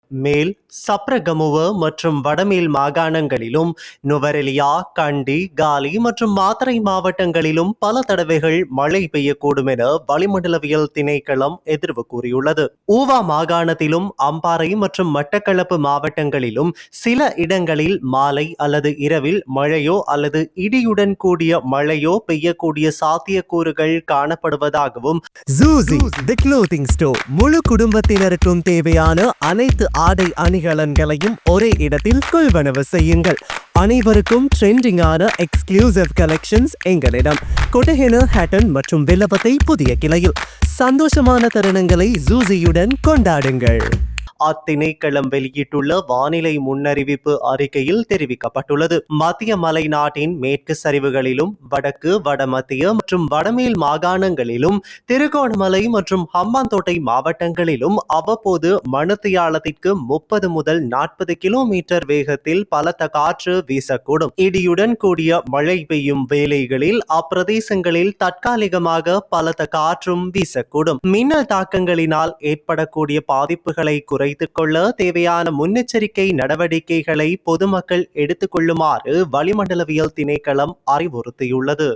மேல், சப்ரகமுவ மற்றும் வடமேல் மாகாணங்களிலும், நுவரெலியா, கண்டி, காலி மற்றும் மாத்தறை மாவட்டங்களிலும் பல தடவைகள் மழை பெய்யக்கூடும் என வளிமண்டலவியல் திணைக்களம் எதிர்வு கூறியுள்ளது. ஊவா மாகாணத்திலும் அம்பாறை மற்றும் மட்டக்களப்பு மாவட்டங்களிலும் சில இடங்களில் மாலை அல்லது இரவில் மழையோ அல்லது இடியுடன் கூடிய மழையோ பெய்யக்கூடிய சாத்தியக்கூறுகள் காணப்படுவதாகவும் ஜூசி தி க்ளோத்திங் ஸ்டோர் முழு குடும்பத்தினருக்கும் தேவையான அனைத்து ஆடை அணிகலன்களையும் ஒரே இடத்தில் கொள்வனவு செய்யுங்கள். அனைவருக்கும் ட்ரெண்டிங்கான எக்ஸ்க்ளூசிவ் கலெக்ஷன்ஸ் எங்களிடம். கொட்டஹென, ஹேட்டன் மற்றும் வில்லபத்தை புதிய கிளையில். சந்தோஷமான தருணங்களை ஜூசியுடன் கொண்டாடுங்கள். அத்திணைக்களம் வெளியிட்டுள்ள வானிலை முன்னறிவிப்பு அறிக்கையில் தெரிவிக்கப்பட்டுள்ளது. மத்திய மலை நாட்டின் மேற்கு சரிவுகளிலும், வடக்கு, வடமத்திய மற்றும் வடமேல் மாகாணங்களிலும், திருகோணமலை மற்றும் ஹம்பாந்தோட்டை மாவட்டங்களிலும் அவ்வப்போது மணித்தியாலத்திற்கு 30 முதல் 40 கிலோமீட்டர் வேகத்தில் பலத்த காற்று வீசக்கூடும். இடியுடன் கூடிய மழை பெய்யும் வேளைகளில் அப்பிரதேசங்களில் தற்காலிகமாக பலத்த காற்றும் வீசக்கூடும். மின்னல் தாக்கங்களினால் ஏற்படக்கூடிய பாதிப்புகளை குறைத்துக் கொள்ள தேவையான முன்னெச்சரிக்கை நடவடிக்கைகளை பொதுமக்கள் எடுத்துக் கொள்ளுமாறு வளிமண்டலவியல் திணைக்களம் அறிவுறுத்தியுள்ளது.